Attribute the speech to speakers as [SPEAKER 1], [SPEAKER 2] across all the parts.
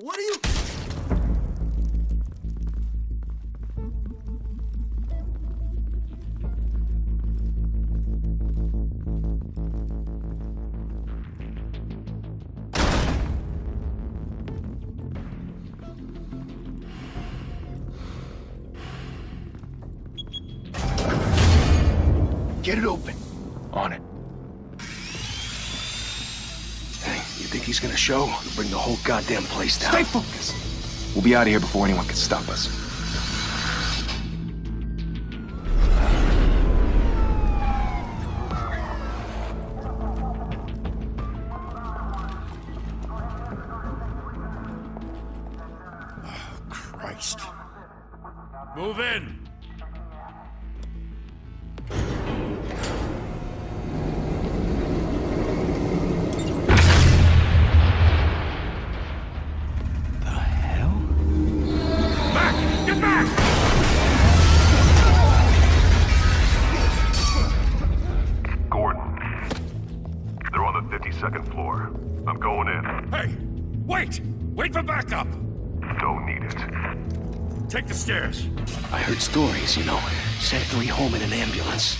[SPEAKER 1] What are you...
[SPEAKER 2] Get it open.
[SPEAKER 3] On it.
[SPEAKER 2] Hey, you think he's gonna show? He'll bring the whole goddamn place down.
[SPEAKER 3] Stay focused. We'll be out of here before anyone can stop us.
[SPEAKER 2] Christ.
[SPEAKER 4] Move in! Get back!
[SPEAKER 5] Gordon. They're on the 52nd floor. I'm going in.
[SPEAKER 4] Hey! Wait! Wait for backup!
[SPEAKER 5] Don't need it.
[SPEAKER 4] Take the stairs.
[SPEAKER 2] I heard stories, you know. Sent 3 home in an ambulance.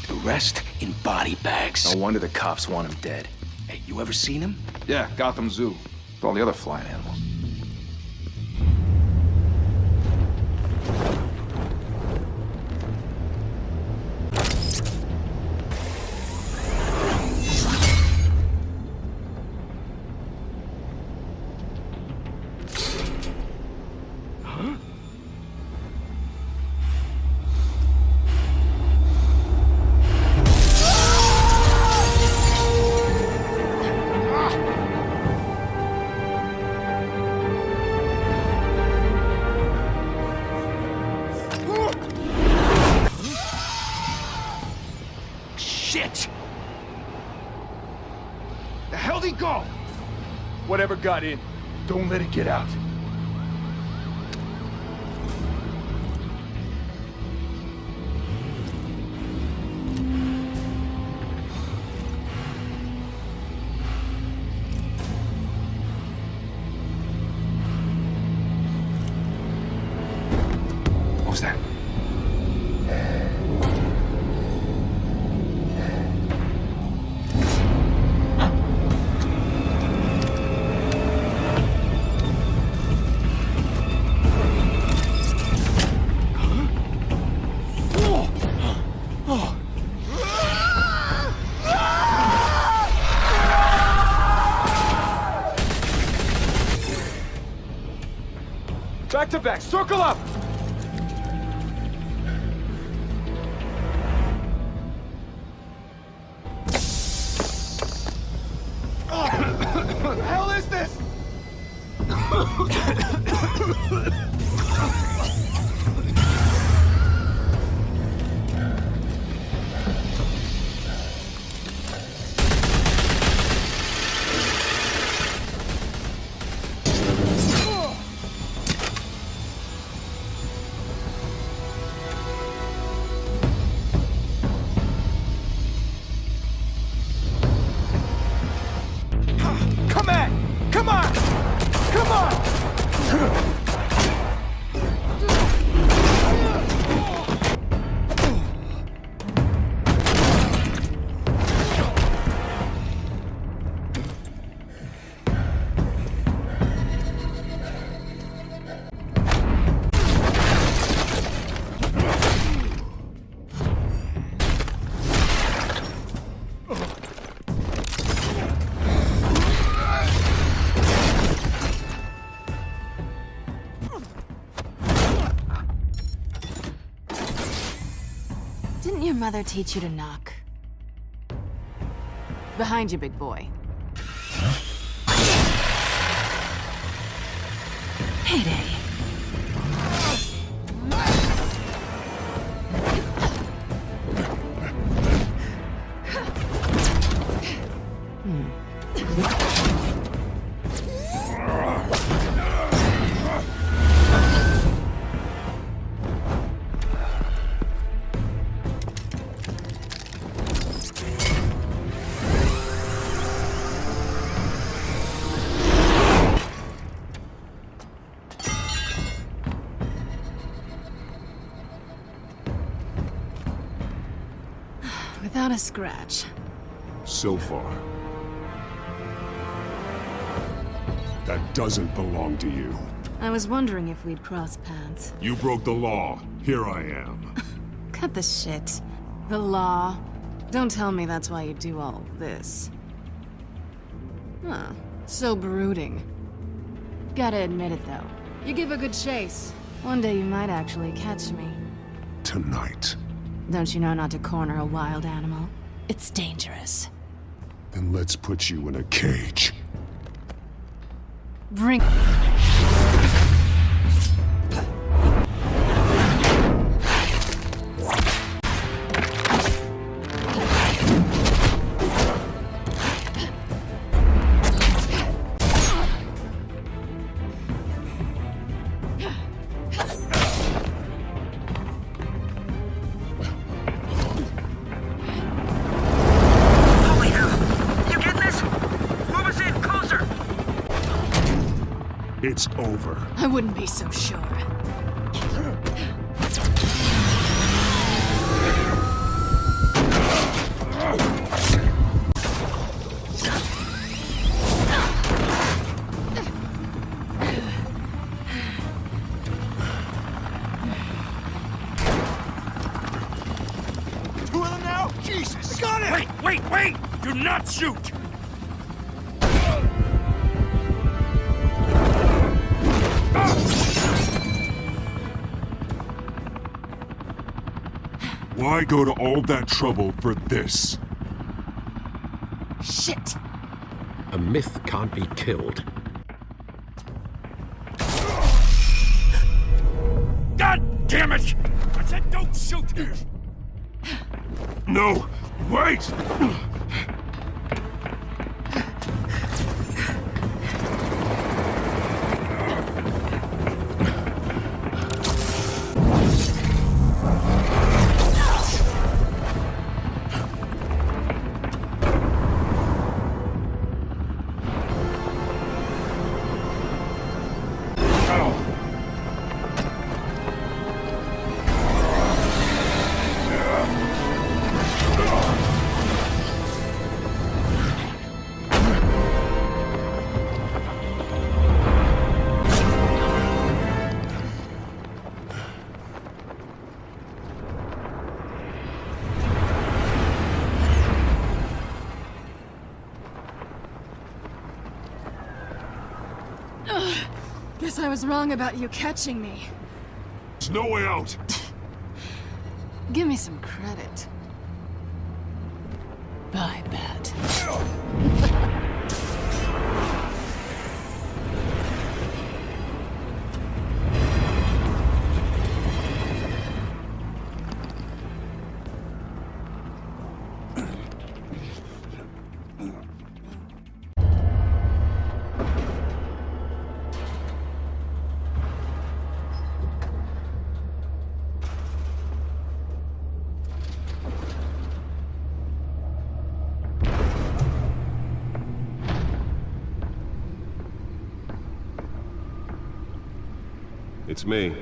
[SPEAKER 2] The rest in body bags.
[SPEAKER 3] No wonder the cops want him dead.
[SPEAKER 2] Hey, you ever seen him?
[SPEAKER 3] Yeah, Gotham Zoo. With all the other flying animals.
[SPEAKER 2] Shit!
[SPEAKER 3] The hell'd he go? Whatever got in, don't let it get out. What was that? Back to back, circle up! What the hell is this? Come on! Come on! Come on!
[SPEAKER 6] Didn't your mother teach you to knock? Behind you, big boy. Payday. without a scratch.
[SPEAKER 1] So far. That doesn't belong to you.
[SPEAKER 6] I was wondering if we'd cross paths.
[SPEAKER 1] You broke the law. Here I am.
[SPEAKER 6] Cut the shit. The law. Don't tell me that's why you do all this. Huh. So brooding. Gotta admit it, though. You give a good chase. One day you might actually catch me.
[SPEAKER 1] Tonight.
[SPEAKER 6] Don't you know not to corner a wild animal? It's dangerous.
[SPEAKER 1] Then let's put you in a cage.
[SPEAKER 6] Bring...
[SPEAKER 1] It's over.
[SPEAKER 6] I wouldn't be so sure.
[SPEAKER 3] Two of them now? Jesus! Got it!
[SPEAKER 4] Wait! Do not shoot!
[SPEAKER 1] Why go to all that trouble for this?
[SPEAKER 6] Shit!
[SPEAKER 2] A myth can't be killed.
[SPEAKER 4] God damn it! I said don't shoot!
[SPEAKER 1] No! Wait!
[SPEAKER 6] Guess I was wrong about you catching me.
[SPEAKER 1] There's no way out!
[SPEAKER 6] Give me some credit. Bye, Bat.
[SPEAKER 1] It's me.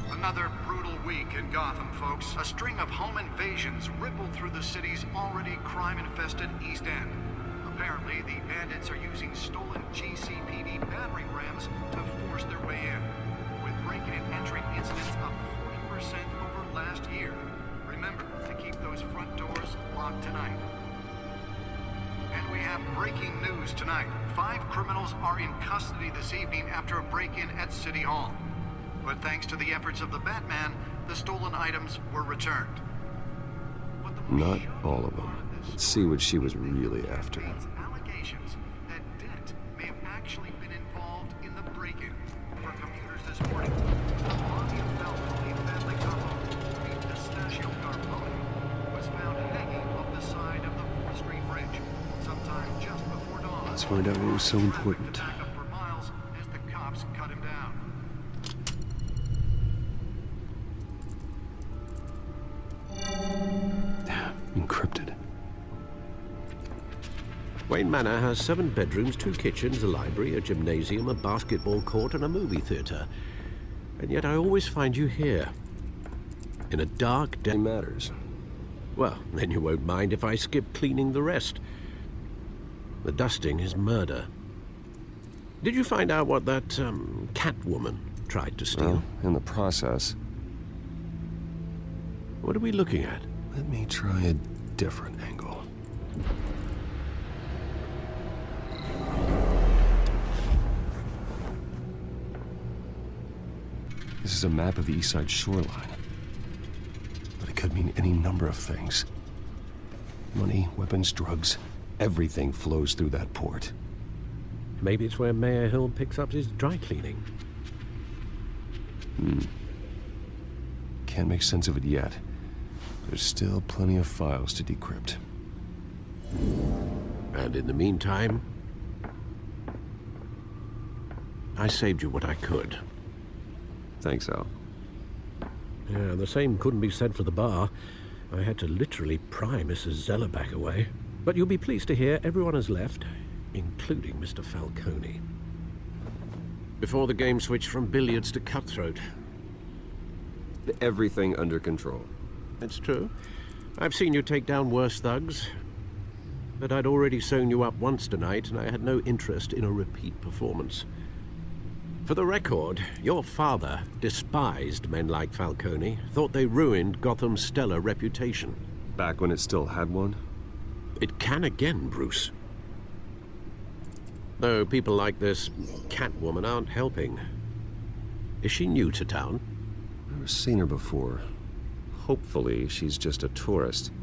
[SPEAKER 7] Another brutal week in Gotham, folks. A string of home invasions rippled through the city's already crime-infested East End. Apparently, the bandits are using stolen GCPD battering rams to force their way in, with breaking and entering incidents up 40% over last year. Remember to keep those front doors locked tonight. And we have breaking news tonight. 5 criminals are in custody this evening after a break-in at City Hall. But thanks to the efforts of the Batman, the stolen items were returned. But the
[SPEAKER 8] Not all of them. Let's see what she was really after.
[SPEAKER 7] Allegations that Dent may have actually been involved in the break-in. For computers this morning, the body of Falcone family couple, the Pistachio Carbone, was found hanging off the side of the 4th Street Bridge, sometime just before dawn.
[SPEAKER 8] Let's find out what was so important.
[SPEAKER 7] Back up for miles as the cops cut him down.
[SPEAKER 9] Wayne Manor has 7 bedrooms, 2 kitchens, a library, a gymnasium, a basketball court, and a movie theater. And yet I always find you here. In a dark,
[SPEAKER 8] Matters.
[SPEAKER 9] Well, then you won't mind if I skip cleaning the rest. The dusting is murder. Did you find out what that, Catwoman tried to steal?
[SPEAKER 8] Well, in the process.
[SPEAKER 9] What are we looking at?
[SPEAKER 8] Let me try a different angle. This is a map of the East Side shoreline. But it could mean any number of things. Money, weapons, drugs, everything flows through that port.
[SPEAKER 9] Maybe it's where Mayor Hill picks up his dry cleaning.
[SPEAKER 8] Can't make sense of it yet. There's still plenty of files to decrypt.
[SPEAKER 9] And in the meantime, I saved you what I could.
[SPEAKER 8] Thanks, Al.
[SPEAKER 9] Yeah, the same couldn't be said for the bar. I had to literally pry Mrs. Zellerback away. But you'll be pleased to hear everyone has left, including Mr. Falcone. Before the game switched from billiards to cutthroat.
[SPEAKER 8] Everything under control.
[SPEAKER 9] It's true. I've seen you take down worse thugs. But I'd already sewn you up once tonight, and I had no interest in a repeat performance. For the record, your father despised men like Falcone, thought they ruined Gotham's stellar reputation.
[SPEAKER 8] Back when it still had one?
[SPEAKER 9] It can again, Bruce. Though people like this Catwoman aren't helping. Is she new to town?
[SPEAKER 8] Never seen her before. Hopefully, she's just a tourist.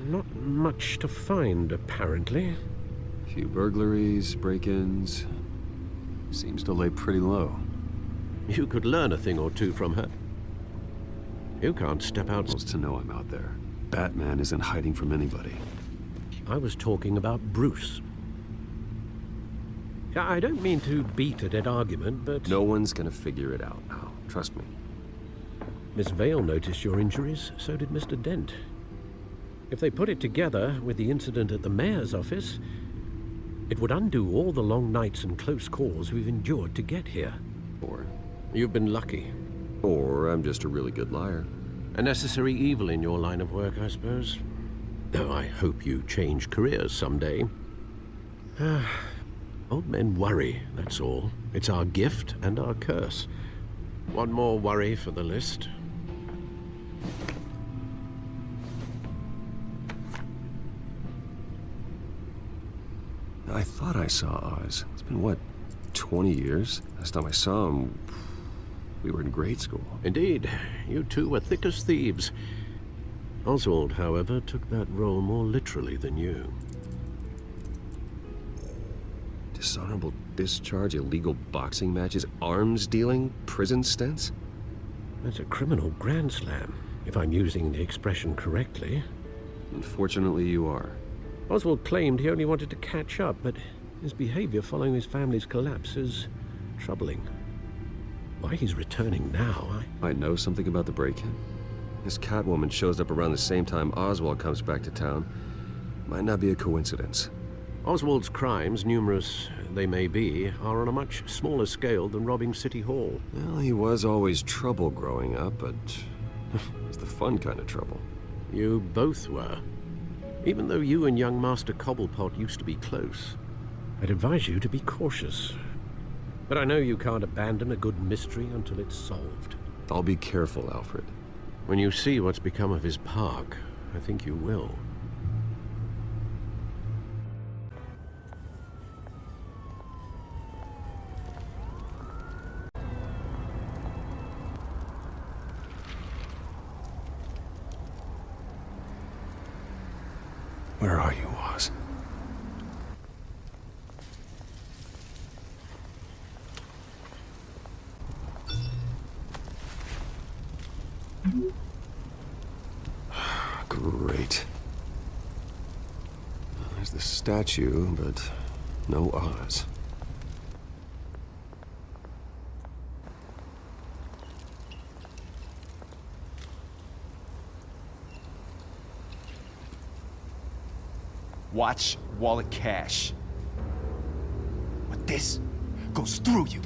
[SPEAKER 9] Not much to find, apparently.
[SPEAKER 8] Few burglaries, break-ins. Seems to lay pretty low.
[SPEAKER 9] You could learn a thing or two from her. You can't step out...
[SPEAKER 8] Supposed to know I'm out there. Batman isn't hiding from anybody.
[SPEAKER 9] I was talking about Bruce. I don't mean to beat a dead argument, but...
[SPEAKER 8] No one's gonna figure it out now. Trust me.
[SPEAKER 9] Miss Vale noticed your injuries, so did Mr. Dent. If they put it together with the incident at the mayor's office, it would undo all the long nights and close calls we've endured to get here.
[SPEAKER 8] Or
[SPEAKER 9] you've been lucky.
[SPEAKER 8] Or I'm just a really good liar.
[SPEAKER 9] A necessary evil in your line of work, I suppose. Though I hope you change careers someday. Old men worry, that's all. It's our gift and our curse. One more worry for the list.
[SPEAKER 8] I thought I saw Oz. It's been, what, 20 years? Last time I saw him, we were in grade school.
[SPEAKER 9] Indeed. You two were thick as thieves. Oswald, however, took that role more literally than you.
[SPEAKER 8] Dishonorable discharge, illegal boxing matches, arms dealing, prison stints?
[SPEAKER 9] That's a criminal grand slam, if I'm using the expression correctly.
[SPEAKER 8] Unfortunately, you are.
[SPEAKER 9] Oswald claimed he only wanted to catch up, but his behavior following his family's collapse is troubling. Why he's returning now,
[SPEAKER 8] I know something about the break-in. This Catwoman shows up around the same time Oswald comes back to town. Might not be a coincidence.
[SPEAKER 9] Oswald's crimes, numerous they may be, are on a much smaller scale than robbing City Hall.
[SPEAKER 8] Well, he was always trouble growing up, but it's the fun kind of trouble.
[SPEAKER 9] You both were. Even though you and young Master Cobblepot used to be close, I'd advise you to be cautious. But I know you can't abandon a good mystery until it's solved.
[SPEAKER 8] I'll be careful, Alfred.
[SPEAKER 9] When you see what's become of his park, I think you will.
[SPEAKER 8] Where are you, Oz? Great. There's the statue, but no Oz.
[SPEAKER 3] Watch, wallet, cash. But this goes through you.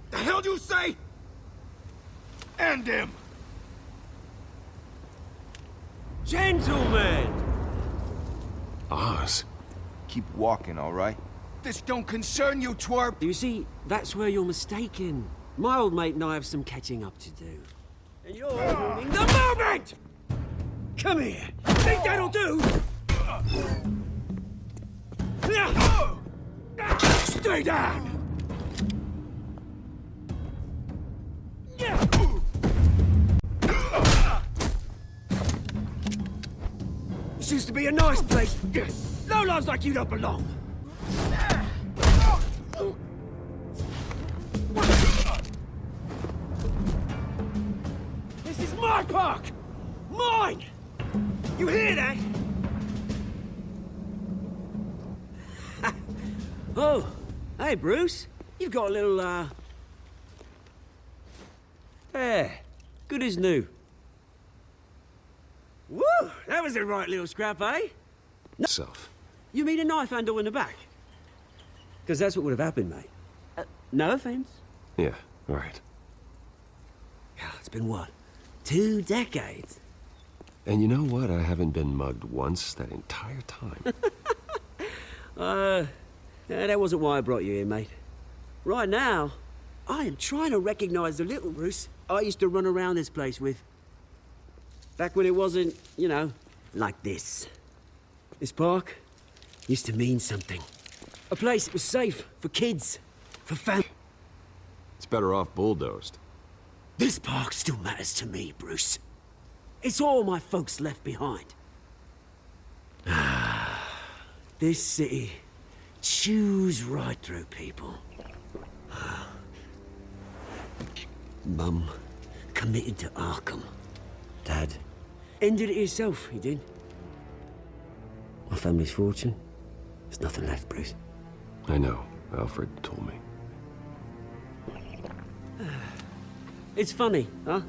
[SPEAKER 4] The hell do you say? End him!
[SPEAKER 10] Gentlemen!
[SPEAKER 8] Oz.
[SPEAKER 3] Keep walking, all right?
[SPEAKER 4] This don't concern you, twerp!
[SPEAKER 10] You see, that's where you're mistaken. My old mate and I have some catching up to do. And you're ruining the moment! Come here! Think that'll do? Stay down! This used to be a nice place. Lowlifes like you don't belong. This is my park! Mine! You hear that? Oh, hey, Bruce. You've got a little, There. Good as new. Woo! That was a right little scrap, eh?
[SPEAKER 8] Self.
[SPEAKER 10] You mean a knife handle in the back? Because that's what would have happened, mate. No offense.
[SPEAKER 8] Yeah, all right.
[SPEAKER 10] It's been what? 2 decades?
[SPEAKER 8] And you know what? I haven't been mugged once that entire time.
[SPEAKER 10] That wasn't why I brought you here, mate. Right now, I am trying to recognize the little Bruce I used to run around this place with. Back when it wasn't, you know, like this. This park used to mean something. A place that was safe for kids, for family.
[SPEAKER 8] It's better off bulldozed.
[SPEAKER 10] This park still matters to me, Bruce. It's all my folks left behind. This city chews right through people. Mum committed to Arkham. Dad ended it himself, he did. My family's fortune, there's nothing left, Bruce.
[SPEAKER 8] I know. Alfred told me.
[SPEAKER 10] It's funny, huh?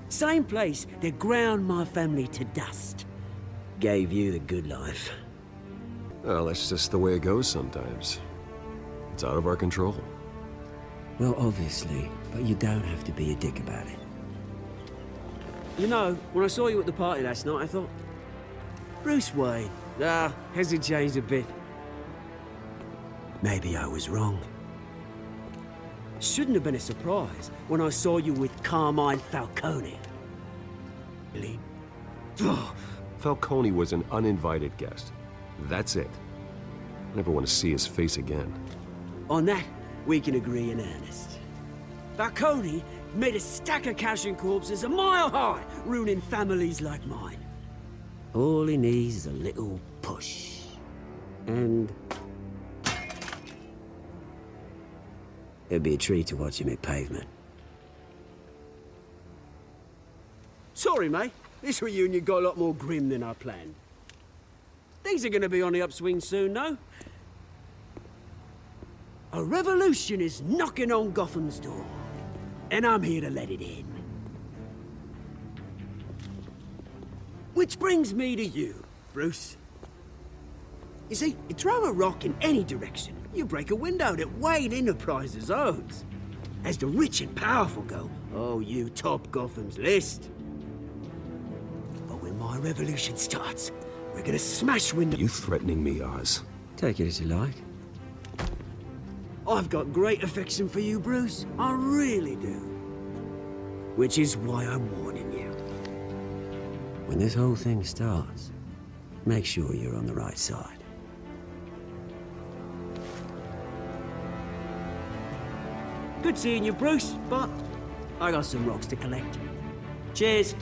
[SPEAKER 10] Same place that ground my family to dust. Gave you the good life.
[SPEAKER 8] Well, that's just the way it goes sometimes. It's out of our control.
[SPEAKER 10] Well, obviously, but you don't have to be a dick about it. You know, when I saw you at the party last night, I thought, Bruce Wayne. Hasn't changed a bit. Maybe I was wrong. Shouldn't have been a surprise when I saw you with Carmine Falcone. Really?
[SPEAKER 8] Falcone was an uninvited guest. That's it. I never want to see his face again.
[SPEAKER 10] On that, we can agree in earnest. Falcone made a stack of cash and corpses a mile high, ruining families like mine. All he needs is a little push. And it'd be a treat to watch him hit pavement. Sorry, mate. This reunion got a lot more grim than I planned. Things are gonna be on the upswing soon, no? A revolution is knocking on Gotham's door, and I'm here to let it in. Which brings me to you, Bruce. You see, you throw a rock in any direction, you break a window that Wayne Enterprises owns. As the rich and powerful go, oh, you top Gotham's list. But when my revolution starts, we're gonna smash windows.
[SPEAKER 8] You threatening me, Oz?
[SPEAKER 10] Take it as you like. I've got great affection for you, Bruce. I really do. Which is why I'm warning you. When this whole thing starts, make sure you're on the right side. Good seeing you, Bruce, but I got some rocks to collect. Cheers.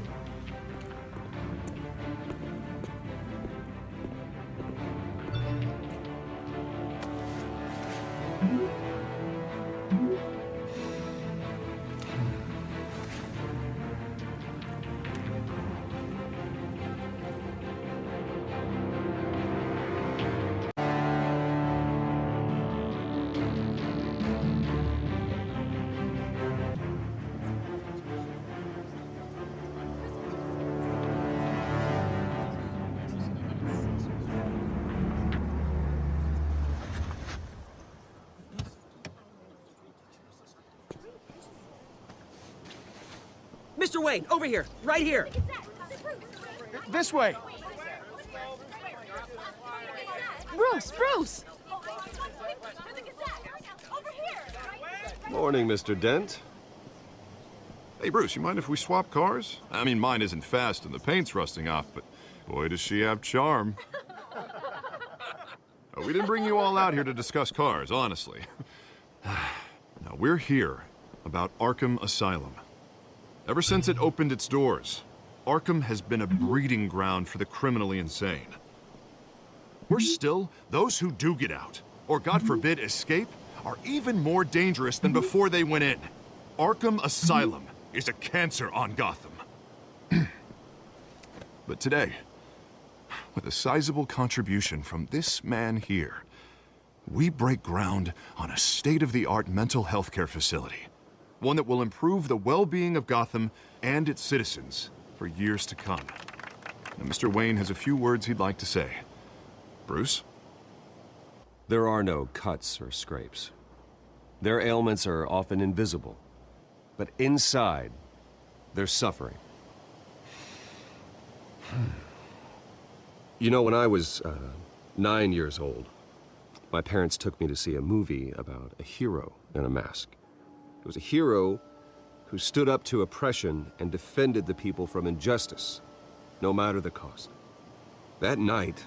[SPEAKER 10] Mr. Wayne, over here, right here.
[SPEAKER 3] This way!
[SPEAKER 6] Bruce!
[SPEAKER 8] Morning, Mr. Dent.
[SPEAKER 5] Hey, Bruce, you mind if we swap cars? I mean, mine isn't fast and the paint's rusting off, but boy, does she have charm. We didn't bring you all out here to discuss cars, honestly. Now, we're here about Arkham Asylum. Ever since it opened its doors, Arkham has been a breeding ground for the criminally insane. Worse still, those who do get out, or God forbid, escape, are even more dangerous than before they went in. Arkham Asylum is a cancer on Gotham. But today, with a sizable contribution from this man here, we break ground on a state-of-the-art mental health care facility. One that will improve the well-being of Gotham and its citizens for years to come. Now, Mr. Wayne has a few words he'd like to say. Bruce?
[SPEAKER 8] There are no cuts or scrapes. Their ailments are often invisible. But inside, they're suffering. You know, when I was 9 years old, my parents took me to see a movie about a hero in a mask. It was a hero who stood up to oppression and defended the people from injustice, no matter the cost. That night,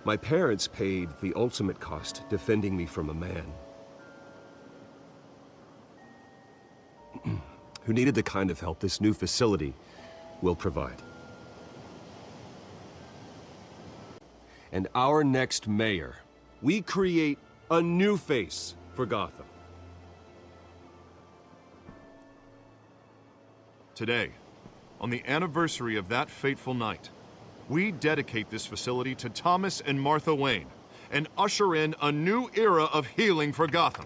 [SPEAKER 8] my parents paid the ultimate cost defending me from a man who needed the kind of help this new facility will provide. And our next mayor, we create a new face for Gotham.
[SPEAKER 5] Today, on the anniversary of that fateful night, we dedicate this facility to Thomas and Martha Wayne and usher in a new era of healing for Gotham.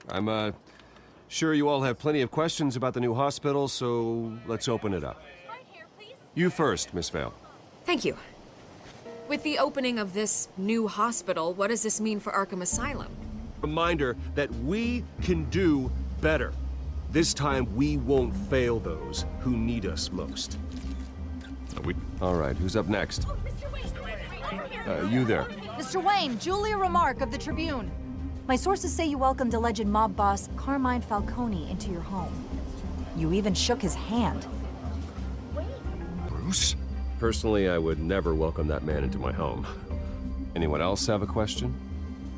[SPEAKER 8] I'm sure you all have plenty of questions about the new hospital, so let's open it up. You first, Miss Vale.
[SPEAKER 11] Thank you. With the opening of this new hospital, what does this mean for Arkham Asylum?
[SPEAKER 8] Reminder that we can do better. This time, we won't fail those who need us most. All right, who's up next? You there.
[SPEAKER 12] Mr. Wayne, Julia Remark of the Tribune. My sources say you welcomed alleged mob boss Carmine Falcone into your home. You even shook his hand.
[SPEAKER 5] Bruce?
[SPEAKER 8] Personally, I would never welcome that man into my home. Anyone else have a question?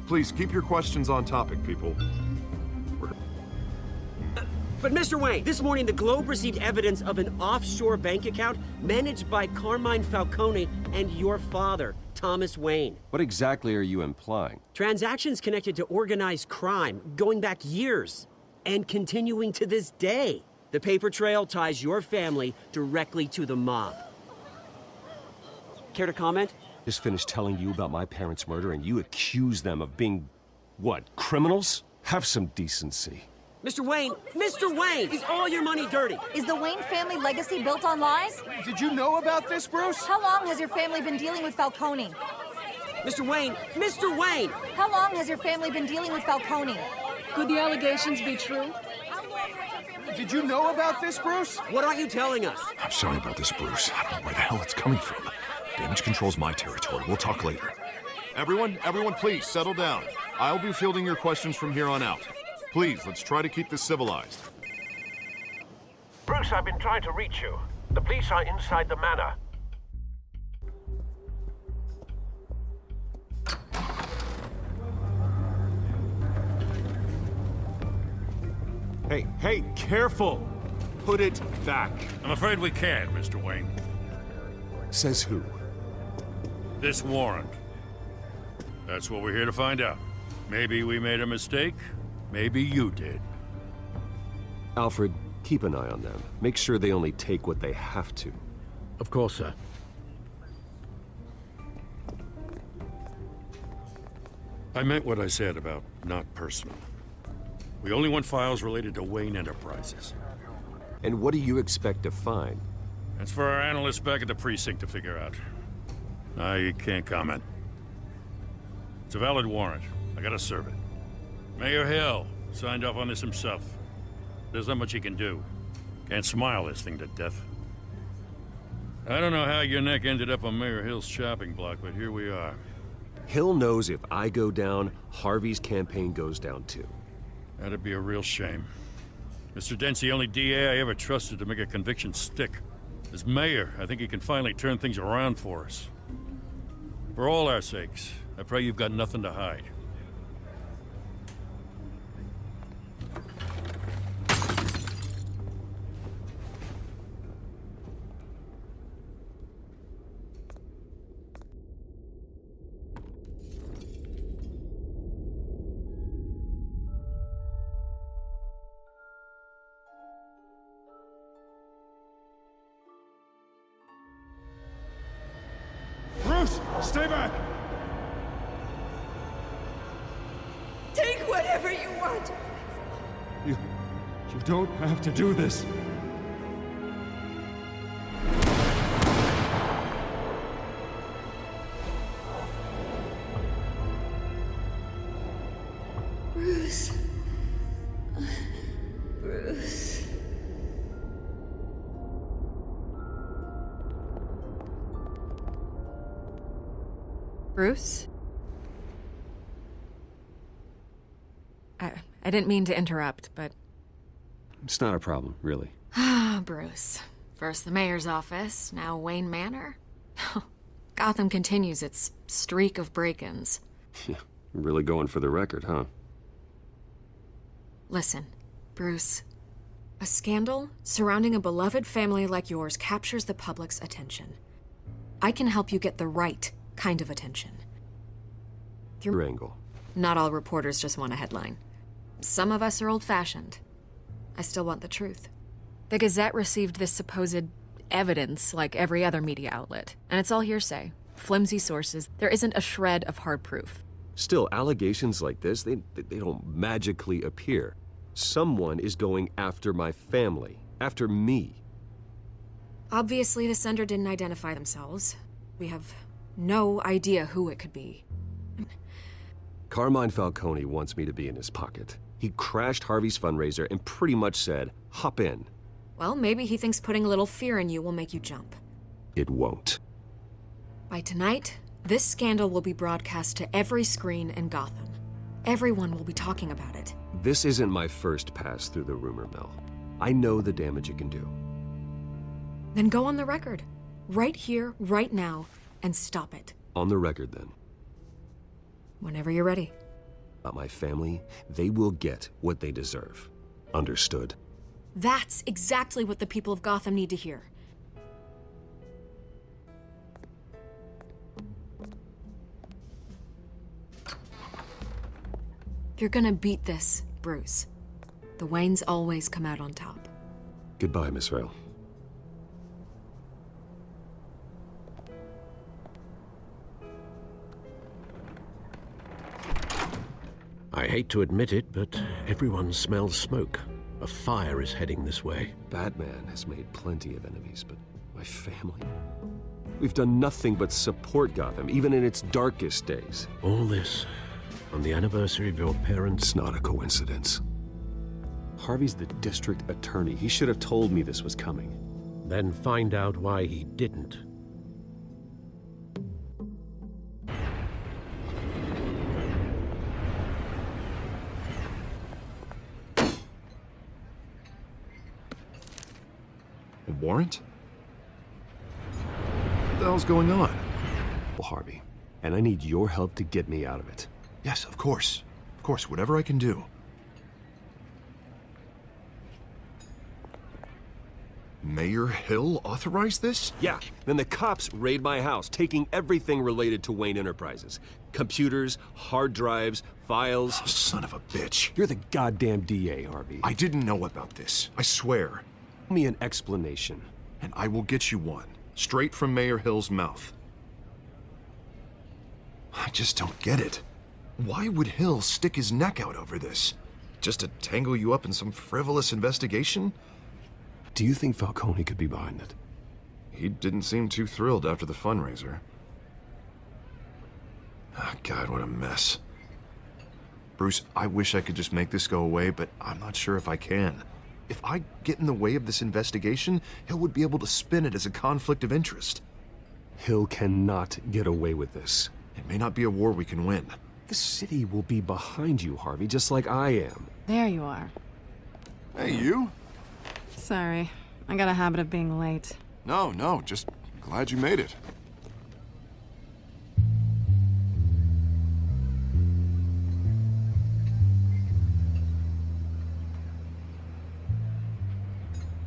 [SPEAKER 5] Please, keep your questions on topic, people.
[SPEAKER 10] But Mr. Wayne, this morning the Globe received evidence of an offshore bank account managed by Carmine Falcone and your father, Thomas Wayne.
[SPEAKER 8] What exactly are you implying?
[SPEAKER 10] Transactions connected to organized crime going back years and continuing to this day. The paper trail ties your family directly to the mob. Care to comment?
[SPEAKER 8] Just finished telling you about my parents' murder and you accuse them of being, what, criminals? Have some decency.
[SPEAKER 10] Mr. Wayne, is all your money dirty?
[SPEAKER 12] Is the Wayne family legacy built on lies?
[SPEAKER 3] Did you know about this, Bruce?
[SPEAKER 12] How long has your family been dealing with Falcone?
[SPEAKER 10] Mr. Wayne!
[SPEAKER 12] How long has your family been dealing with Falcone?
[SPEAKER 6] Could the allegations be true?
[SPEAKER 3] Did you know about this, Bruce?
[SPEAKER 10] What aren't you telling us?
[SPEAKER 5] I'm sorry about this, Bruce. I don't know where the hell it's coming from. Damage control's my territory. We'll talk later. Everyone, please, settle down. I'll be fielding your questions from here on out. Please, let's try to keep this civilized.
[SPEAKER 9] Bruce, I've been trying to reach you. The police are inside the manor.
[SPEAKER 8] Hey, careful! Put it back.
[SPEAKER 13] I'm afraid we can't, Mr. Wayne.
[SPEAKER 8] Says who?
[SPEAKER 13] This warrant. That's what we're here to find out. Maybe we made a mistake. Maybe you did.
[SPEAKER 8] Alfred, keep an eye on them. Make sure they only take what they have to.
[SPEAKER 9] Of course, sir.
[SPEAKER 13] I meant what I said about not personal. We only want files related to Wayne Enterprises.
[SPEAKER 8] And what do you expect to find?
[SPEAKER 13] That's for our analysts back at the precinct to figure out. I can't comment. It's a valid warrant. I gotta serve it. Mayor Hill signed off on this himself. There's not much he can do. Can't smile this thing to death. I don't know how your neck ended up on Mayor Hill's chopping block, but here we are.
[SPEAKER 8] Hill knows if I go down, Harvey's campaign goes down too.
[SPEAKER 13] That'd be a real shame. Mr. Dent's the only DA I ever trusted to make a conviction stick. As mayor, I think he can finally turn things around for us. For all our sakes, I pray you've got nothing to hide.
[SPEAKER 1] Bruce, stay back!
[SPEAKER 14] Take whatever you want.
[SPEAKER 1] You don't have to do this.
[SPEAKER 14] Bruce. Bruce.
[SPEAKER 11] Bruce? I didn't mean to interrupt, but...
[SPEAKER 8] It's not a problem, really.
[SPEAKER 11] Ah, Bruce. First the mayor's office, now Wayne Manor. Gotham continues its streak of break-ins.
[SPEAKER 8] Yeah, really going for the record, huh?
[SPEAKER 11] Listen, Bruce. A scandal surrounding a beloved family like yours captures the public's attention. I can help you get the right kind of attention.
[SPEAKER 8] Your angle.
[SPEAKER 11] Not all reporters just want a headline. Some of us are old-fashioned. I still want the truth. The Gazette received this supposed evidence like every other media outlet, and it's all hearsay. Flimsy sources. There isn't a shred of hard proof.
[SPEAKER 8] Still, allegations like this, they don't magically appear. Someone is going after my family, after me.
[SPEAKER 11] Obviously, the sender didn't identify themselves. We have no idea who it could be.
[SPEAKER 8] Carmine Falcone wants me to be in his pocket. He crashed Harvey's fundraiser and pretty much said, hop in.
[SPEAKER 11] Well, maybe he thinks putting a little fear in you will make you jump.
[SPEAKER 8] It won't.
[SPEAKER 11] By tonight, this scandal will be broadcast to every screen in Gotham. Everyone will be talking about it.
[SPEAKER 8] This isn't my first pass through the rumor mill. I know the damage it can do.
[SPEAKER 11] Then go on the record. Right here, right now, and stop it.
[SPEAKER 8] On the record, then.
[SPEAKER 11] Whenever you're ready.
[SPEAKER 8] About my family, they will get what they deserve. Understood?
[SPEAKER 11] That's exactly what the people of Gotham need to hear. You're gonna beat this, Bruce. The Waynes always come out on top.
[SPEAKER 8] Goodbye, Miss Vale.
[SPEAKER 9] I hate to admit it, but everyone smells smoke. A fire is heading this way.
[SPEAKER 8] Batman has made plenty of enemies, but my family? We've done nothing but support Gotham, even in its darkest days.
[SPEAKER 9] All this on the anniversary of your parents'...
[SPEAKER 8] It's not a coincidence. Harvey's the district attorney. He should have told me this was coming.
[SPEAKER 9] Then find out why he didn't.
[SPEAKER 5] A warrant? What the hell's going on?
[SPEAKER 8] Well, Harvey, and I need your help to get me out of it.
[SPEAKER 5] Yes, of course. Of course, whatever I can do. Mayor Hill authorized this?
[SPEAKER 8] Yeah, then the cops raid my house, taking everything related to Wayne Enterprises. Computers, hard drives, files.
[SPEAKER 5] Oh, son of a bitch.
[SPEAKER 8] You're the goddamn DA, Harvey.
[SPEAKER 5] I didn't know about this. I swear.
[SPEAKER 8] Give me an explanation.
[SPEAKER 5] And I will get you one. Straight from Mayor Hill's mouth. I just don't get it. Why would Hill stick his neck out over this? Just to tangle you up in some frivolous investigation?
[SPEAKER 8] Do you think Falcone could be behind it?
[SPEAKER 5] He didn't seem too thrilled after the fundraiser. Ah, God, what a mess. Bruce, I wish I could just make this go away, but I'm not sure if I can. If I get in the way of this investigation, Hill would be able to spin it as a conflict of interest.
[SPEAKER 8] Hill cannot get away with this.
[SPEAKER 5] It may not be a war we can win.
[SPEAKER 8] The city will be behind you, Harvey, just like I am.
[SPEAKER 6] There you are.
[SPEAKER 5] Hey, you?
[SPEAKER 6] Sorry. I got a habit of being late.
[SPEAKER 5] No, just glad you made it.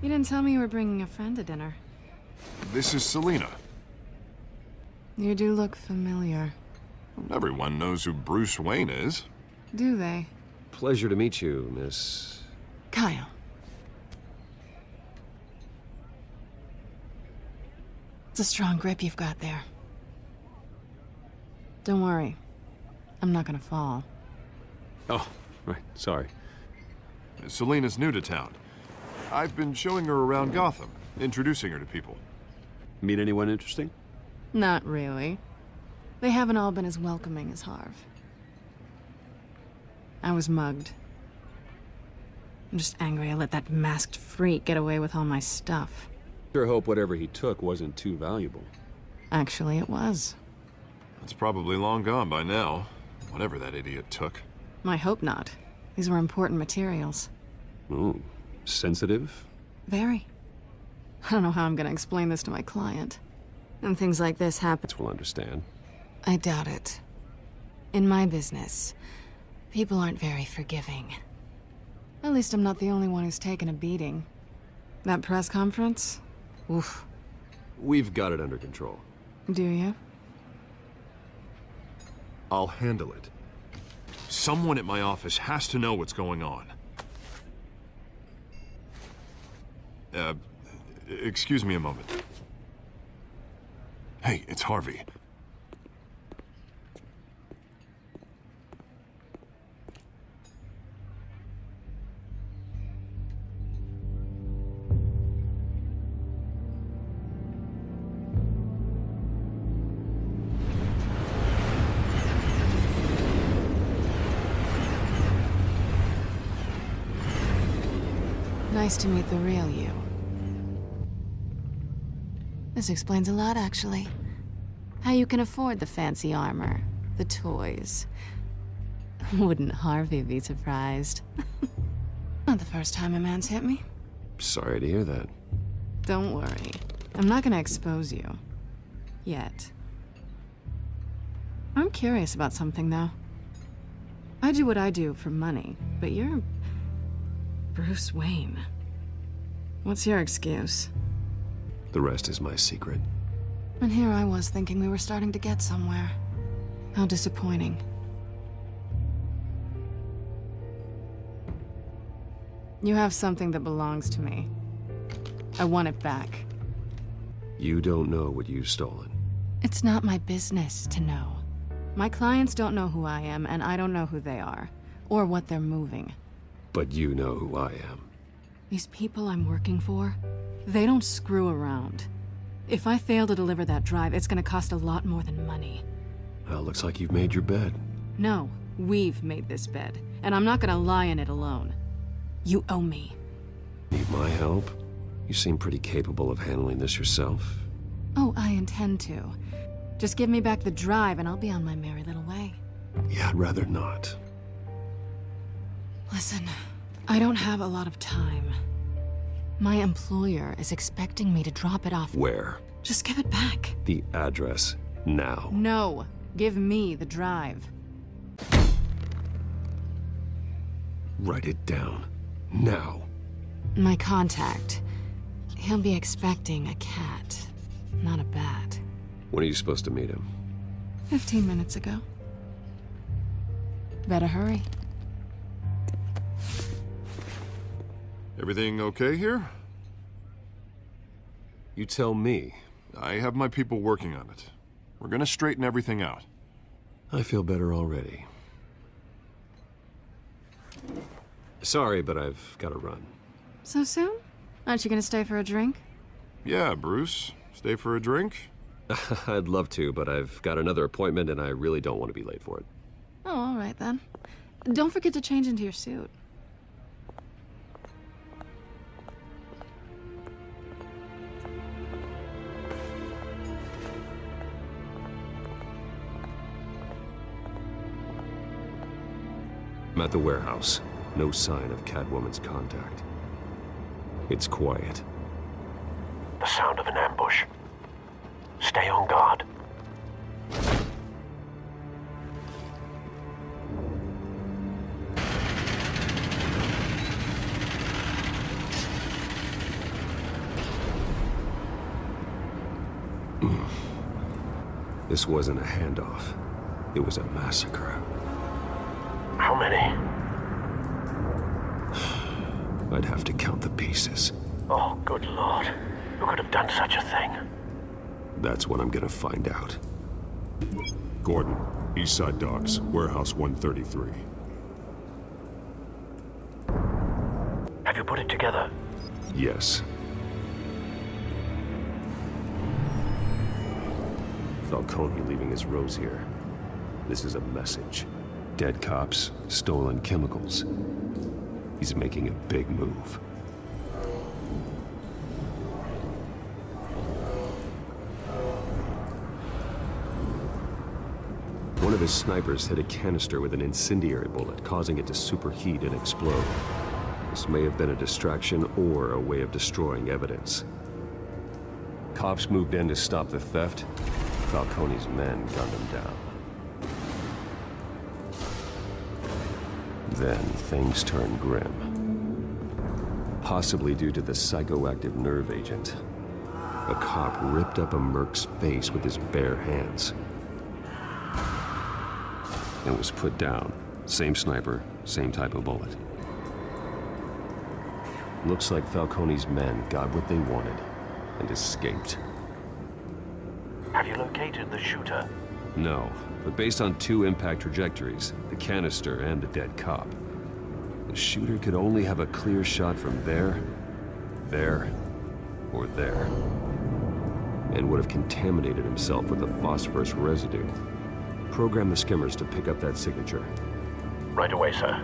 [SPEAKER 6] You didn't tell me you were bringing a friend to dinner.
[SPEAKER 5] This is Selina.
[SPEAKER 6] You do look familiar.
[SPEAKER 5] Everyone knows who Bruce Wayne is.
[SPEAKER 6] Do they?
[SPEAKER 8] Pleasure to meet you, Miss...
[SPEAKER 6] Kyle. It's a strong grip you've got there. Don't worry. I'm not gonna fall.
[SPEAKER 8] Oh, right, sorry.
[SPEAKER 5] Selina's new to town. I've been showing her around Gotham, introducing her to people.
[SPEAKER 8] Meet anyone interesting?
[SPEAKER 6] Not really. They haven't all been as welcoming as Harv. I was mugged. I'm just angry I let that masked freak get away with all my stuff.
[SPEAKER 8] Sure hope whatever he took wasn't too valuable.
[SPEAKER 6] Actually, it was.
[SPEAKER 5] It's probably long gone by now, whatever that idiot took.
[SPEAKER 6] I hope not. These were important materials.
[SPEAKER 8] Ooh, sensitive?
[SPEAKER 6] Very. I don't know how I'm gonna explain this to my client. And things like this happen.
[SPEAKER 8] We'll understand.
[SPEAKER 6] I doubt it. In my business, people aren't very forgiving. At least I'm not the only one who's taken a beating. That press conference? Oof.
[SPEAKER 8] We've got it under control.
[SPEAKER 6] Do you?
[SPEAKER 5] I'll handle it. Someone at my office has to know what's going on. Excuse me a moment. Hey, it's Harvey.
[SPEAKER 6] Nice to meet the real you. This explains a lot, actually. How you can afford the fancy armor, the toys. Wouldn't Harvey be surprised? Not the first time a man's hit me.
[SPEAKER 8] Sorry to hear that.
[SPEAKER 6] Don't worry. I'm not gonna expose you. Yet. I'm curious about something, though. I do what I do for money, but you're... Bruce Wayne. What's your excuse?
[SPEAKER 8] The rest is my secret.
[SPEAKER 6] And here I was thinking we were starting to get somewhere. How disappointing. You have something that belongs to me. I want it back.
[SPEAKER 8] You don't know what you've stolen.
[SPEAKER 6] It's not my business to know. My clients don't know who I am, and I don't know who they are, or what they're moving.
[SPEAKER 8] But you know who I am.
[SPEAKER 6] These people I'm working for, they don't screw around. If I fail to deliver that drive, it's gonna cost a lot more than money.
[SPEAKER 8] Well, looks like you've made your bed.
[SPEAKER 6] No, we've made this bed, and I'm not gonna lie in it alone. You owe me.
[SPEAKER 8] Need my help? You seem pretty capable of handling this yourself.
[SPEAKER 6] Oh, I intend to. Just give me back the drive and I'll be on my merry little way.
[SPEAKER 8] Yeah, I'd rather not.
[SPEAKER 6] Listen, I don't have a lot of time. My employer is expecting me to drop it off.
[SPEAKER 8] Where?
[SPEAKER 6] Just give it back.
[SPEAKER 8] The address, now.
[SPEAKER 6] No, give me the drive.
[SPEAKER 8] Write it down, now.
[SPEAKER 6] My contact. He'll be expecting a cat, not a bat.
[SPEAKER 8] When are you supposed to meet him?
[SPEAKER 6] 15 minutes ago. Better hurry.
[SPEAKER 5] Everything okay here?
[SPEAKER 8] You tell me.
[SPEAKER 5] I have my people working on it. We're gonna straighten everything out.
[SPEAKER 8] I feel better already. Sorry, but I've got to run.
[SPEAKER 6] So soon? Aren't you gonna stay for a drink?
[SPEAKER 5] Yeah, Bruce. Stay for a drink?
[SPEAKER 8] I'd love to, but I've got another appointment and I really don't want to be late for it.
[SPEAKER 6] Oh, all right then. Don't forget to change into your suit.
[SPEAKER 8] I'm at the warehouse. No sign of Catwoman's contact. It's quiet.
[SPEAKER 2] The sound of an ambush. Stay on guard.
[SPEAKER 8] This wasn't a handoff. It was a massacre.
[SPEAKER 2] How many?
[SPEAKER 8] I'd have to count the pieces.
[SPEAKER 2] Oh, good lord. Who could have done such a thing?
[SPEAKER 8] That's what I'm gonna find out.
[SPEAKER 1] Gordon, Eastside Docks, Warehouse 133.
[SPEAKER 2] Have you put it together?
[SPEAKER 8] Yes. Falcone leaving his rose here. This is a message. Dead cops, stolen chemicals. He's making a big move. One of his snipers hit a canister with an incendiary bullet, causing it to superheat and explode. This may have been a distraction or a way of destroying evidence. Cops moved in to stop the theft. Falcone's men gunned him down. Then things turned grim. Possibly due to the psychoactive nerve agent. A cop ripped up a merc's face with his bare hands. And was put down. Same sniper, same type of bullet. Looks like Falcone's men got what they wanted and escaped.
[SPEAKER 2] Have you located the shooter?
[SPEAKER 8] No, but based on two impact trajectories, the canister and the dead cop, the shooter could only have a clear shot from there, or there, and would have contaminated himself with the phosphorus residue. Program the skimmers to pick up that signature.
[SPEAKER 2] Right away, sir.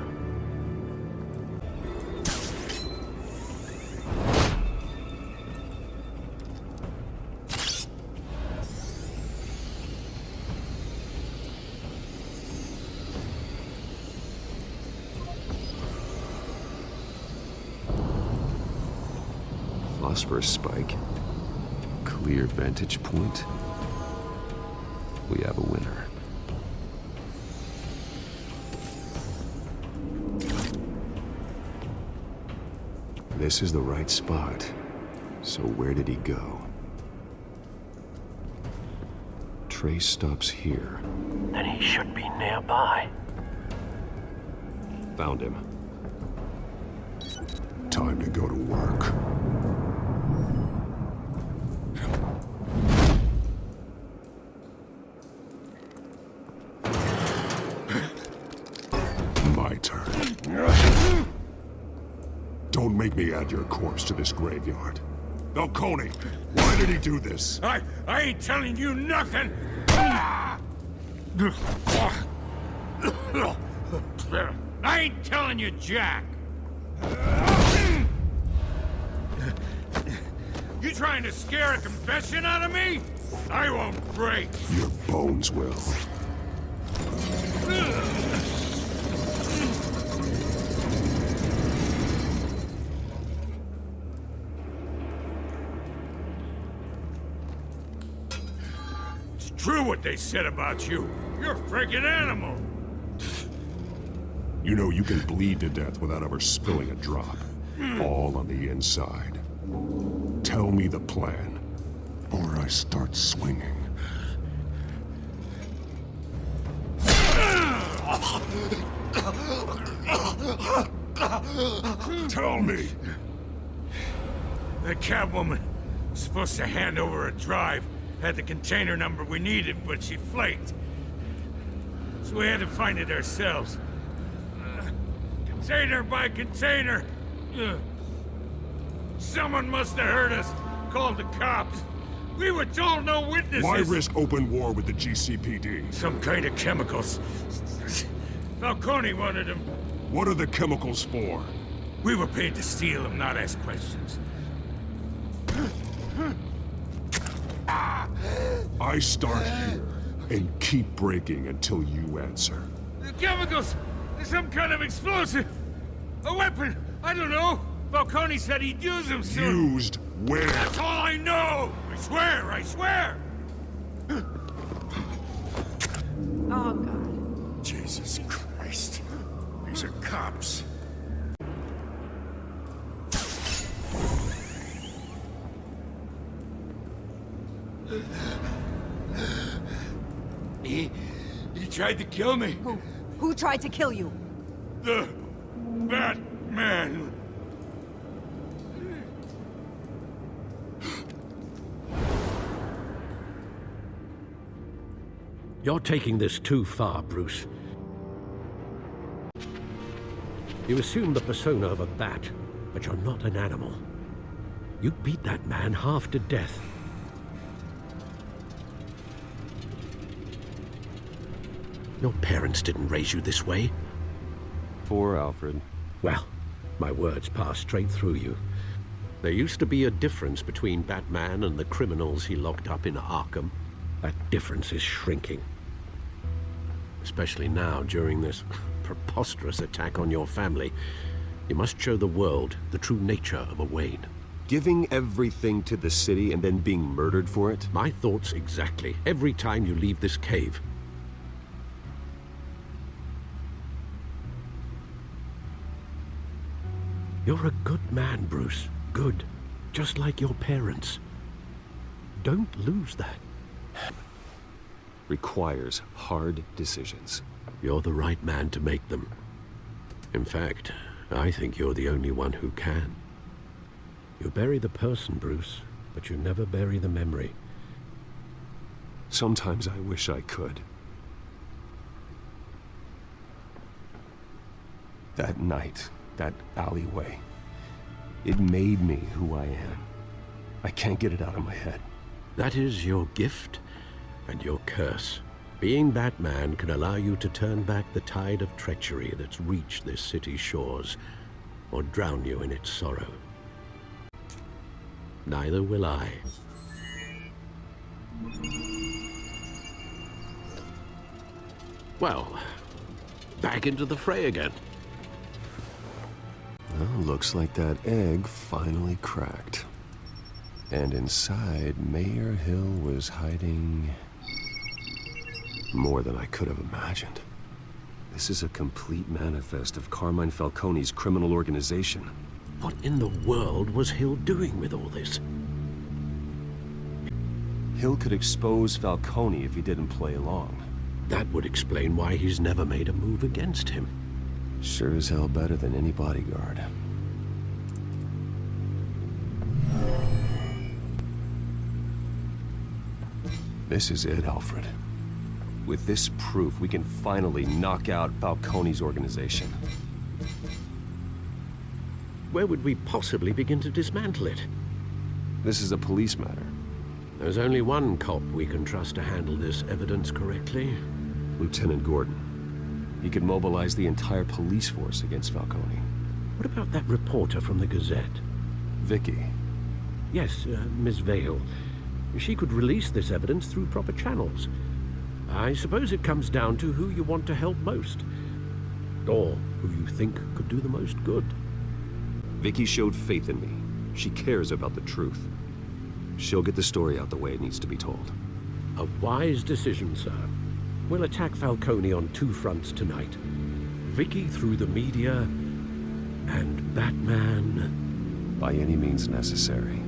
[SPEAKER 8] Phosphorus spike. Clear vantage point. We have a winner. This is the right spot. So where did he go? Trace stops here.
[SPEAKER 2] Then he should be nearby.
[SPEAKER 8] Found him.
[SPEAKER 1] Time to go to work. My turn. Don't make me add your corpse to this graveyard. Falcone, why did he do this?
[SPEAKER 4] I ain't telling you nothing! I ain't telling you jack! You trying to scare a confession out of me? I won't break!
[SPEAKER 1] Your bones will.
[SPEAKER 4] It's true what they said about you. You're a freaking animal!
[SPEAKER 1] You know you can bleed to death without ever spilling a drop. All on the inside. Tell me the plan, or I start swinging. Tell me!
[SPEAKER 4] The Catwoman was supposed to hand over a drive. Had the container number we needed, but she flaked. So we had to find it ourselves. Container by container. Someone must have heard us. Called the cops. We were told no witnesses.
[SPEAKER 1] Why risk open war with the GCPD?
[SPEAKER 4] Some kind of chemicals. Falcone wanted them.
[SPEAKER 1] What are the chemicals for?
[SPEAKER 4] We were paid to steal them, not ask questions.
[SPEAKER 1] I start here and keep breaking until you answer.
[SPEAKER 4] The chemicals! There's some kind of explosive! A weapon! I don't know! Falcone said he'd use them soon!
[SPEAKER 1] Used where?
[SPEAKER 4] That's all I know! I swear! I swear!
[SPEAKER 14] Oh, God.
[SPEAKER 1] Jesus Christ. These are cops.
[SPEAKER 4] He tried to kill me.
[SPEAKER 12] Who tried to kill you?
[SPEAKER 4] The Batman.
[SPEAKER 9] You're taking this too far, Bruce. You assume the persona of a bat, but you're not an animal. You beat that man half to death. Your parents didn't raise you this way.
[SPEAKER 8] Poor Alfred.
[SPEAKER 9] Well, my words pass straight through you. There used to be a difference between Batman and the criminals he locked up in Arkham. That difference is shrinking. Especially now, during this preposterous attack on your family. You must show the world the true nature of a Wayne.
[SPEAKER 8] Giving everything to the city and then being murdered for it?
[SPEAKER 9] My thoughts exactly. Every time you leave this cave. You're a good man, Bruce. Good. Just like your parents. Don't lose that.
[SPEAKER 8] Requires hard decisions.
[SPEAKER 9] You're the right man to make them. In fact, I think you're the only one who can. You bury the person, Bruce, but you never bury the memory.
[SPEAKER 8] Sometimes I wish I could. That night, that alleyway, it made me who I am. I can't get it out of my head.
[SPEAKER 9] That is your gift and your curse. Being Batman can allow you to turn back the tide of treachery that's reached this city's shores, or drown you in its sorrow. Neither will I. Well, back into the fray again.
[SPEAKER 8] Well, looks like that egg finally cracked. And inside, Mayor Hill was hiding more than I could have imagined. This is a complete manifest of Carmine Falcone's criminal organization.
[SPEAKER 9] What in the world was Hill doing with all this?
[SPEAKER 8] Hill could expose Falcone if he didn't play along.
[SPEAKER 9] That would explain why he's never made a move against him.
[SPEAKER 8] Sure as hell better than any bodyguard. This is it, Alfred. With this proof, we can finally knock out Falcone's organization.
[SPEAKER 9] Where would we possibly begin to dismantle it?
[SPEAKER 8] This is a police matter.
[SPEAKER 9] There's only one cop we can trust to handle this evidence correctly.
[SPEAKER 8] Lieutenant Gordon. He could mobilize the entire police force against Falcone.
[SPEAKER 9] What about that reporter from the Gazette?
[SPEAKER 8] Vicky.
[SPEAKER 9] Yes, Miss Vale. She could release this evidence through proper channels. I suppose it comes down to who you want to help most. Or who you think could do the most good.
[SPEAKER 8] Vicky showed faith in me. She cares about the truth. She'll get the story out the way it needs to be told.
[SPEAKER 9] A wise decision, sir. We'll attack Falcone on two fronts tonight. Vicky through the media, and Batman...
[SPEAKER 8] by any means necessary.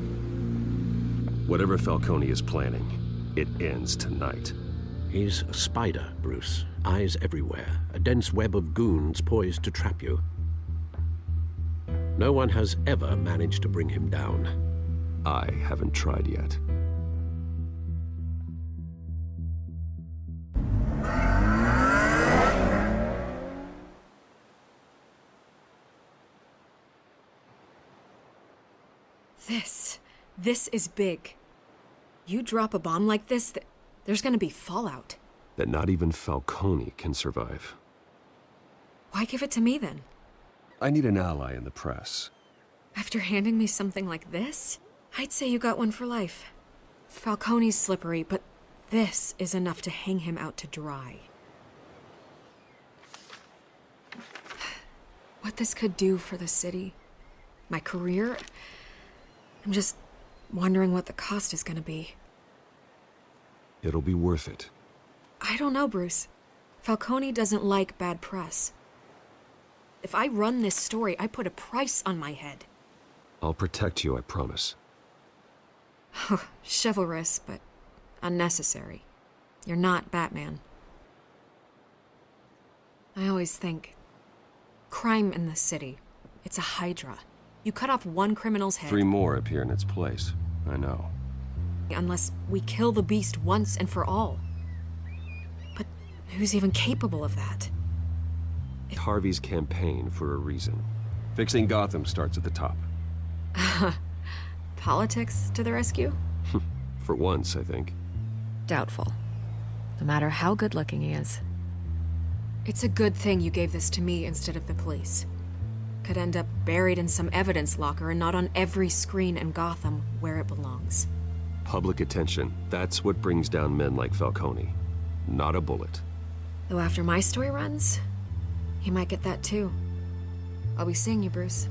[SPEAKER 8] Whatever Falcone is planning, it ends tonight.
[SPEAKER 9] He's a spider, Bruce. Eyes everywhere. A dense web of goons poised to trap you. No one has ever managed to bring him down.
[SPEAKER 8] I haven't tried yet.
[SPEAKER 11] This is big. You drop a bomb like this, there's gonna be fallout.
[SPEAKER 8] That not even Falcone can survive.
[SPEAKER 11] Why give it to me then?
[SPEAKER 8] I need an ally in the press.
[SPEAKER 11] After handing me something like this? I'd say you got one for life. Falcone's slippery, but this is enough to hang him out to dry. What this could do for the city, my career, I'm just wondering what the cost is gonna be.
[SPEAKER 8] It'll be worth it.
[SPEAKER 11] I don't know, Bruce. Falcone doesn't like bad press. If I run this story, I put a price on my head.
[SPEAKER 8] I'll protect you, I promise.
[SPEAKER 11] Chivalrous, but unnecessary. You're not Batman. I always think, crime in the city, it's a hydra. You cut off one criminal's head.
[SPEAKER 8] 3 more appear in its place. I know.
[SPEAKER 11] Unless we kill the beast once and for all. But who's even capable of that?
[SPEAKER 8] Harvey's campaign for a reason. Fixing Gotham starts at the top.
[SPEAKER 11] Politics to the rescue?
[SPEAKER 8] For once, I think.
[SPEAKER 11] Doubtful. No matter how good-looking he is. It's a good thing you gave this to me instead of the police. Could end up buried in some evidence locker and not on every screen in Gotham where it belongs.
[SPEAKER 8] Public attention. That's what brings down men like Falcone. Not a bullet.
[SPEAKER 11] Though after my story runs, he might get that too. I'll be seeing you, Bruce.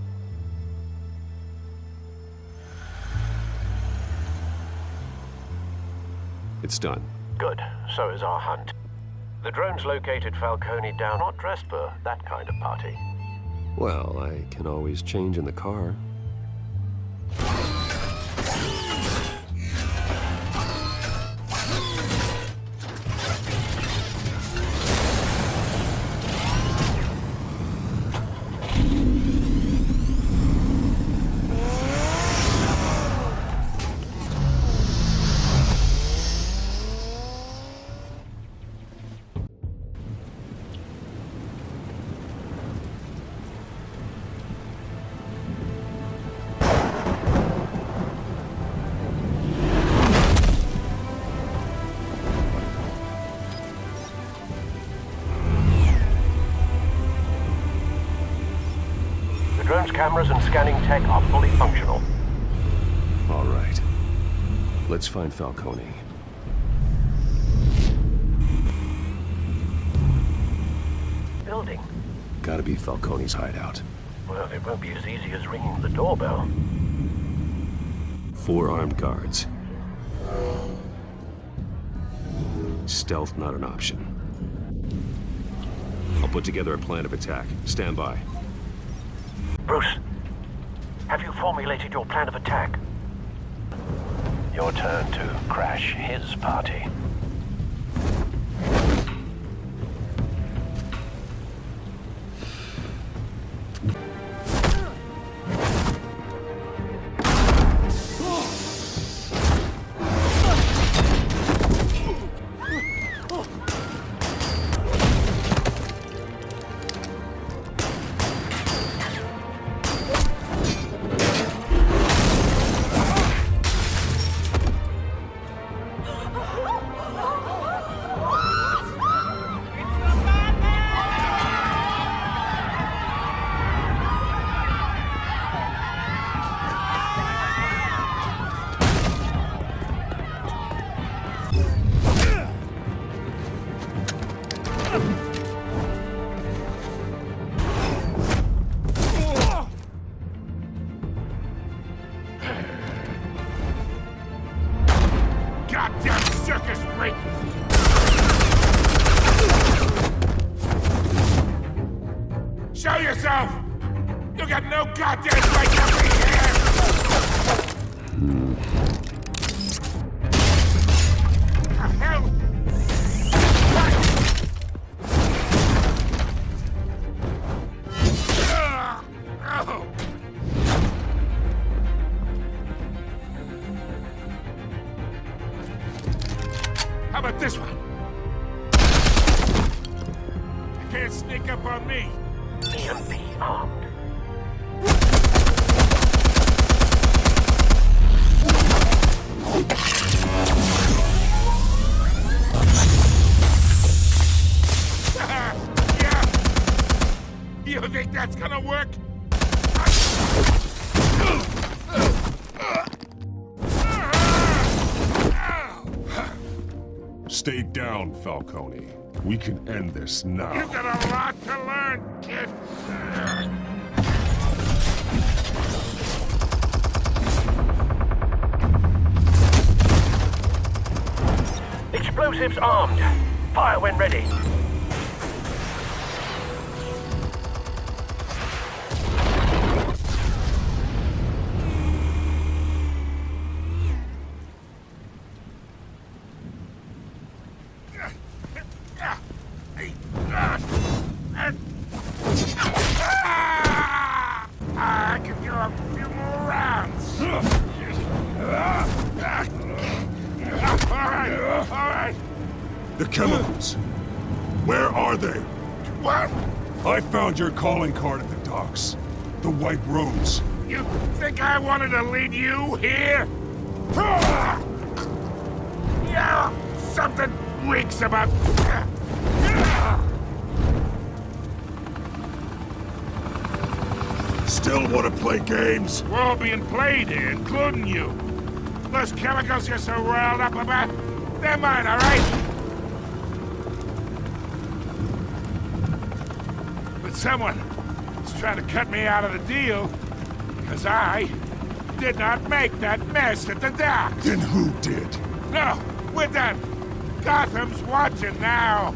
[SPEAKER 8] It's done.
[SPEAKER 9] Good. So is our hunt. The drone's located Falcone down, not dressed for that kind of party.
[SPEAKER 8] Well, I can always change in the car.
[SPEAKER 9] Drone's cameras and scanning tech are fully functional.
[SPEAKER 8] All right. Let's find Falcone.
[SPEAKER 9] Building.
[SPEAKER 8] Gotta be Falcone's hideout.
[SPEAKER 9] Well, it won't be as easy as ringing the doorbell.
[SPEAKER 8] 4 armed guards. Stealth not an option. I'll put together a plan of attack. Stand by.
[SPEAKER 9] Bruce, have you formulated your plan of attack? Your turn to crash his party.
[SPEAKER 4] Goddamn circus freak! Show yourself! You got no goddamn right to be here! The hell? How about this one? You can't sneak up on me.
[SPEAKER 9] EMP armed.
[SPEAKER 4] You think that's gonna work?
[SPEAKER 1] Stay down, Falcone. We can end this now.
[SPEAKER 4] You've got a lot to learn, kid.
[SPEAKER 2] Explosives armed. Fire when ready.
[SPEAKER 4] I can do a few more rounds. All right.
[SPEAKER 1] The chemicals. Where are they?
[SPEAKER 4] What?
[SPEAKER 1] I found your calling card at the docks. The White Rose.
[SPEAKER 4] You think I wanted to lead you here? Yeah, something reeks about...
[SPEAKER 1] Still want to play games?
[SPEAKER 4] We're all being played here, including you. Those chemicals you're so riled up about, they're mine, all right? But someone is trying to cut me out of the deal because I did not make that mess at the dock.
[SPEAKER 1] Then who did?
[SPEAKER 4] No, we're done. Gotham's watching now.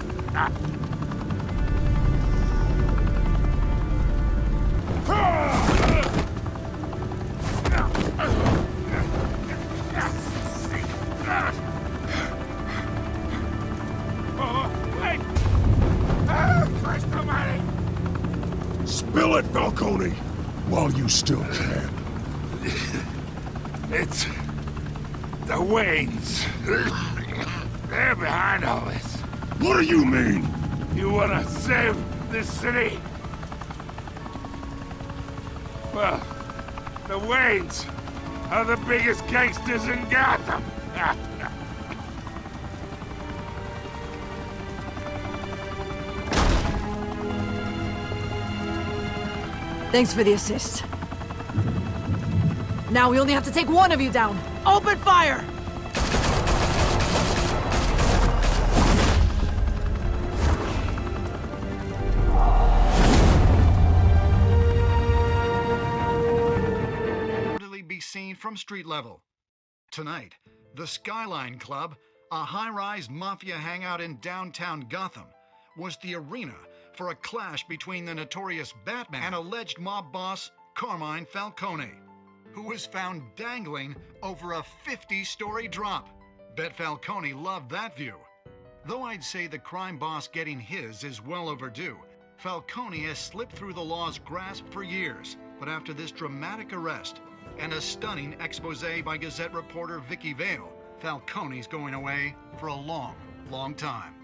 [SPEAKER 4] Wait! Christ almighty!
[SPEAKER 1] Spill it, Falcone! While you still can.
[SPEAKER 4] It's... the Waynes. They're behind all this.
[SPEAKER 1] What do you mean?
[SPEAKER 4] You wanna save this city? Well, the Waynes are the biggest gangsters in Gotham.
[SPEAKER 12] Thanks for the assist. Now we only have to take one of you down. Open fire!
[SPEAKER 7] Be seen from street level. Tonight, the Skyline Club, a high-rise mafia hangout in downtown Gotham, was the arena for a clash between the notorious Batman and alleged mob boss Carmine Falcone, who was found dangling over a 50-story drop. Bet Falcone loved that view. Though I'd say the crime boss getting his is well overdue, Falcone has slipped through the law's grasp for years. But after this dramatic arrest and a stunning expose by Gazette reporter Vicky Vale, Falcone's going away for a long, long time.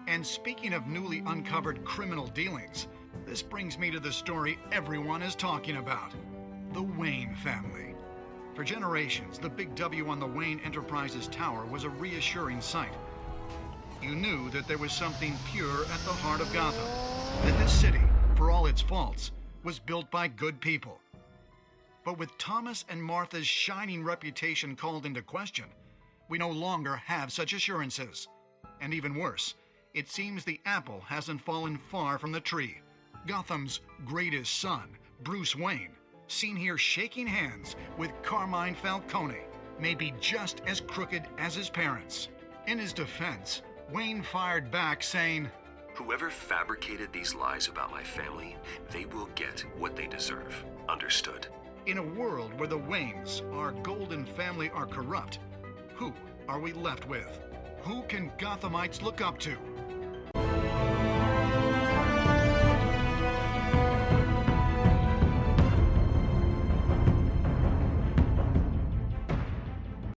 [SPEAKER 7] And speaking of newly uncovered criminal dealings, this brings me to the story everyone is talking about: the Wayne family. For generations, the big W on the Wayne Enterprises Tower was a reassuring sight. You knew that there was something pure at the heart of Gotham, that this city, for all its faults, was built by good people. But with Thomas and Martha's shining reputation called into question, we no longer have such assurances. And even worse, it seems the apple hasn't fallen far from the tree. Gotham's greatest son, Bruce Wayne, seen here shaking hands with Carmine Falcone, may be just as crooked as his parents. In his defense, Wayne fired back saying,
[SPEAKER 8] "Whoever fabricated these lies about my family, they will get what they deserve. Understood?"
[SPEAKER 7] In a world where the Waynes, our golden family, are corrupt, who are we left with? Who can Gothamites look up to?